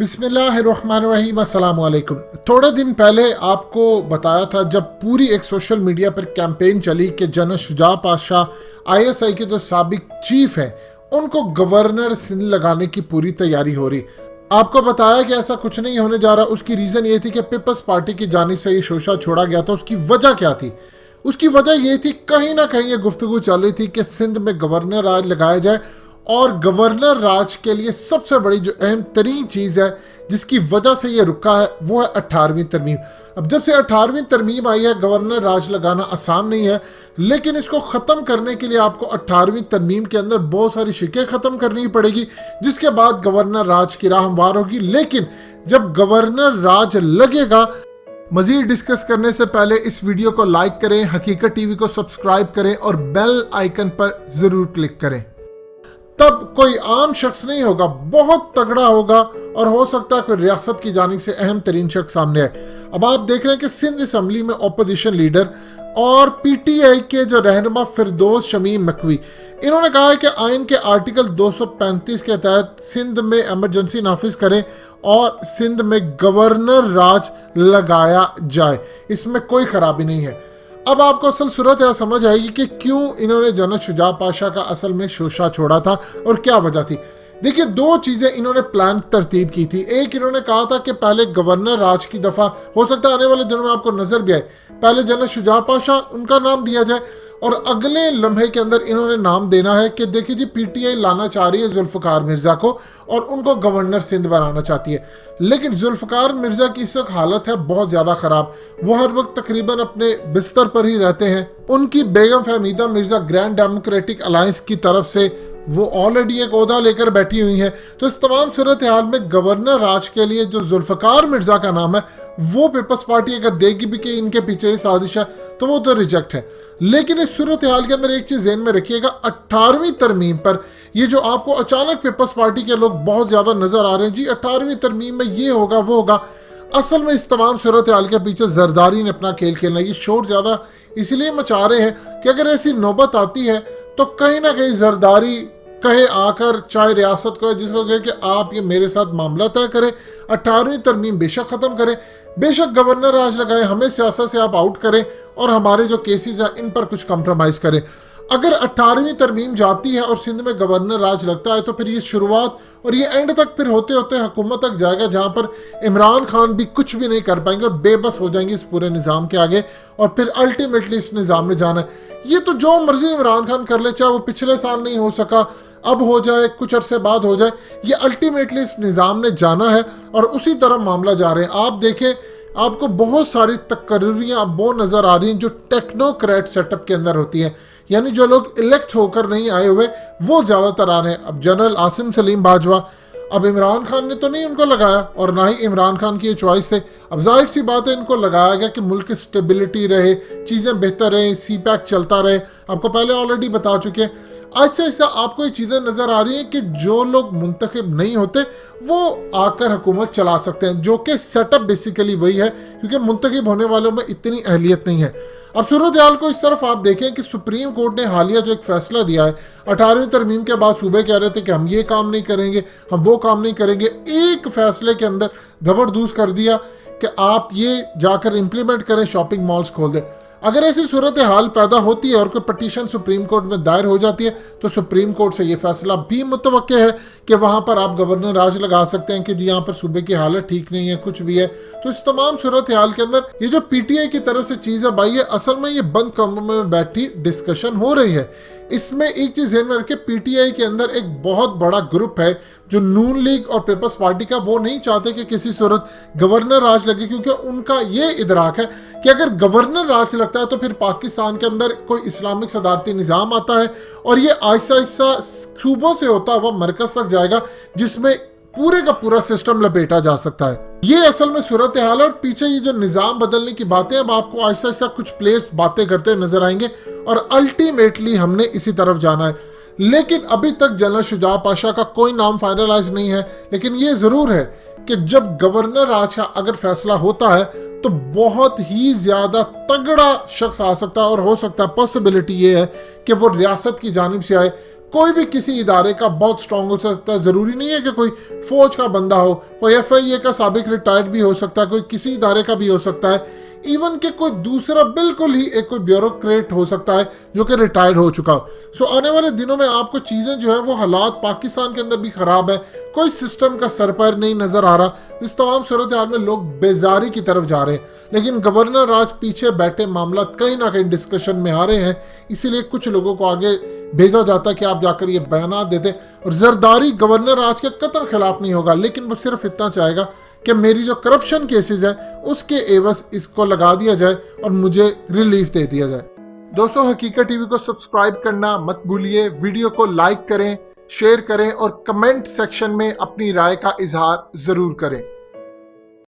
बिस्मिल्लाहिर्रहमानिर्रहीम अस्सलाम वालेकुम। थोड़े दिन पहले आपको बताया था जब पूरी एक सोशल मीडिया पर कैंपेन चली कि जनरल शुजा पाशा आईएसआई के जो साबिक चीफ हैं उनको गवर्नर सिंध लगाने की पूरी तैयारी हो रही। आपको बताया कि ऐसा कुछ नहीं होने जा रहा। उसकी रीज़न ये थी कि पीपल्स पार्टी की जानिब से ये शोशा छोड़ा गया था। उसकी वजह क्या थी? उसकी वजह ये थी, कहीं ना कहीं ये गुफ्तगू चल रही थी कि सिंध में गवर्नर राज लगाया जाए और गवर्नर राज के लिए सबसे बड़ी जो अहम तरीन चीज़ है जिसकी वजह से ये रुका है वो है 18वीं तरमीम। अब जब से 18वीं तरमीम आई है, गवर्नर राज लगाना आसान नहीं है, लेकिन इसको ख़त्म करने के लिए आपको 18वीं तरमीम के अंदर बहुत सारी शिकें ख़त्म करनी पड़ेगी, जिसके बाद गवर्नर राज की राह हमवार होगी। लेकिन जब गवर्नर राज लगेगा, मज़ीद डिस्कस करने से पहले इस वीडियो को लाइक करें, हकीकत टीवी को सब्सक्राइब करें और बेल आइकन पर ज़रूर क्लिक करें। तब कोई आम शख्स नहीं होगा, बहुत तगड़ा होगा और हो सकता है कोई रियासत की जानिब से अहम तरीन शख्स सामने आए। अब आप देख रहे हैं कि सिंध असम्बली में अपोजिशन लीडर और पीटीआई के जो रहनुमा फिरदौस शमीम नकवी, इन्होंने कहा है कि आइन के आर्टिकल 235 के तहत सिंध में एमरजेंसी नाफिज करें और सिंध में गवर्नर राज लगाया जाए। इसमें कोई खराबी नहीं है। अब आपको असल सूरत यह समझ आएगी कि क्यों इन्होंने जनरल शुजा पाशा का असल में शोशा छोड़ा था और क्या वजह थी। देखिए, दो चीज़ें इन्होंने प्लान तरतीब की थी। एक, इन्होंने कहा था कि पहले गवर्नर राज की दफ़ा, हो सकता है आने वाले दिनों में आपको नज़र भी आए, पहले जनरल शुजा पाशा उनका नाम दिया जाए और अगले लम्हे के अंदर इन्होंने नाम देना है कि देखिए जी, पीटीआई लाना चाह रही है जुल्फ़िकार मिर्ज़ा को और उनको गवर्नर सिंध बनाना चाहती है। लेकिन जुल्फ़िकार मिर्ज़ा की इस वक्त हालत है बहुत ज़्यादा ख़राब। वो हर वक्त तकरीबन अपने बिस्तर पर ही रहते हैं। उनकी बेगम Fahmida Mirza Grand Democratic Alliance की तरफ से वो ऑलरेडी एक ओहदा लेकर बैठी हुई हैं। तो इस तमाम सूरत हाल में गवर्नर राज के लिए जो जुल्फ़िकार मिर्ज़ा का नाम है वो पीपल्स पार्टी अगर देगी भी कि इनके पीछे साजिश है तो वो तो रिजेक्ट है। लेकिन इस सूरत हाल के अंदर एक चीज़ ज़हन में रखिएगा, 18वीं तरमीम पर ये जो आपको अचानक पीपल्स पार्टी के लोग बहुत ज़्यादा नज़र आ रहे हैं, जी 18वीं तरमीम में ये होगा वो होगा, असल में इस तमाम सूरत हाल के पीछे जरदारी ने अपना खेल खेलना। ये शोर ज़्यादा इसलिए मचा रहे हैं कि अगर ऐसी नौबत आती है तो कहीं ना कहीं जरदारी कहे आकर चाहे रियासत को जिसको कहे कि आप ये मेरे साथ मामला तय करें, 18वीं तरमीम बेशक ख़त्म करें, बेशक गवर्नर राज लगाए, हमें सियासत से आप आउट करें और हमारे जो केसेस हैं इन पर कुछ कंप्रोमाइज़ करें। अगर 18वीं तरमीम जाती है और सिंध में गवर्नर राज लगता है तो फिर ये शुरुआत और ये एंड तक फिर होते होते हुकूमत तक जाएगा, जहाँ पर इमरान खान भी कुछ भी नहीं कर पाएंगे और बेबस हो जाएंगे इस पूरे निज़ाम के आगे और फिर अल्टीमेटली इस निज़ाम में जाना है। ये तो जो मर्जी इमरान खान कर ले, चाहे वो पिछले साल नहीं हो सका, अब हो जाए, कुछ अरसे बाद हो जाए, ये अल्टीमेटली इस निज़ाम ने जाना है और उसी तरह मामला जा रहे हैं। आप देखें, आपको बहुत सारी तकरीरियाँ अब वो नज़र आ रही हैं जो टेक्नोक्रेट सेटअप के अंदर होती हैं, यानी जो लोग इलेक्ट होकर नहीं आए हुए वो ज़्यादातर आ रहे हैं। अब जनरल आसिम सलीम बाजवा, अब इमरान खान ने तो नहीं उनको लगाया और ना ही इमरान खान की ये चॉइस है। अब जाहिर सी बात है इनको लगाया गया कि मुल्क की स्टेबिलिटी रहे, चीज़ें बेहतर रहें, CPAC चलता रहे। आपको पहले ऑलरेडी बता चुके हैं। ऐसा ऐसा आपको ये चीज़ें नज़र आ रही हैं कि जो लोग मुंतखब नहीं होते वो आकर हुकूमत चला सकते हैं, जो कि सेटअप बेसिकली वही है क्योंकि मुंतखब होने वालों में इतनी अहलियत नहीं है। अब सूरत हाल को इस तरफ आप देखें कि सुप्रीम कोर्ट ने हालिया जो एक फैसला दिया है, 18वीं तरमीम के बाद सूबे कह रहे थे कि हम ये काम नहीं करेंगे, हम वो काम नहीं करेंगे, एक फैसले के अंदर जबरदस्त कर दिया कि आप ये जाकर इम्प्लीमेंट करें, शॉपिंग मॉल्स खोल दें। अगर ऐसी सूरत हाल पैदा होती है और कोई पटिशन सुप्रीम कोर्ट में दायर हो जाती है तो सुप्रीम कोर्ट से ये फैसला भी मुतवक्के है कि वहाँ पर आप गवर्नर राज लगा सकते हैं कि जी यहाँ पर सूबे की हालत ठीक नहीं है, कुछ भी है। तो इस तमाम सूरत हाल के अंदर ये जो पीटीआई की तरफ से चीज़ है भाई, ये असल में ये बंद कमरों में बैठी डिस्कशन हो रही है। इसमें एक चीज़ ध्यान में रखें, पीटीआई के अंदर एक बहुत बड़ा ग्रुप है जो नून लीग और पीपल्स पार्टी का, वो नहीं चाहते कि किसी सूरत गवर्नर राज लगे क्योंकि उनका ये इदराक है कि अगर गवर्नर राज लगता है तो फिर पाकिस्तान के अंदर कोई इस्लामिक सदारती निज़ाम आता है और ये आहिस्ता आहिस्ता सूबों से होता हुआ मरकज़ तक जाएगा जिसमें पूरे का पूरा सिस्टम लपेटा जा सकता है। ये असल में सूरत हाल और पीछे ये जो निज़ाम बदलने की बातें, अब आपको आहिस्ता आहिस्ता कुछ प्लेयर्स बातें करते हुए नजर आएंगे और अल्टीमेटली हमने इसी तरफ जाना है। लेकिन अभी तक जनरल शुजा पाशा का कोई नाम फाइनलाइज नहीं है, लेकिन ये ज़रूर है कि जब गवर्नर राज का अगर फैसला होता है तो बहुत ही ज़्यादा तगड़ा शख्स आ सकता है और हो सकता है पॉसिबिलिटी ये है कि वो रियासत की जानिब से आए, कोई भी किसी इदारे का बहुत स्ट्रांग हो सकता है, ज़रूरी नहीं है कि कोई फौज का बंदा हो, कोई FIA का साबिक रिटायर्ड भी हो सकता है, कोई किसी इदारे का भी हो सकता है, इवन के कोई दूसरा बिल्कुल ही एक कोई ब्यूरोक्रेट हो सकता है जो कि रिटायर्ड हो चुका हो। सो आने वाले दिनों में आपको चीज़ें जो है वो हालात पाकिस्तान के अंदर भी ख़राब है, कोई सिस्टम का सर पैर नहीं नज़र आ रहा। इस तमाम सूरत हाल में लोग बेजारी की तरफ जा रहे हैं, लेकिन गवर्नर राज पीछे बैठे मामला कहीं ना कहीं डिस्कशन में आ रहे हैं, इसीलिए कुछ लोगों को आगे भेजा जाता है कि आप जाकर ये बयान देते। और जरदारी गवर्नर राज के कतई खिलाफ नहीं होगा, लेकिन वो सिर्फ इतना चाहेगा कि मेरी जो करप्शन केसेस है उसके एवज इसको लगा दिया जाए और मुझे रिलीफ दे दिया जाए। दोस्तों, हकीकत टीवी को सब्सक्राइब करना मत भूलिए, वीडियो को लाइक करें, शेयर करें और कमेंट सेक्शन में अपनी राय का इजहार जरूर करें।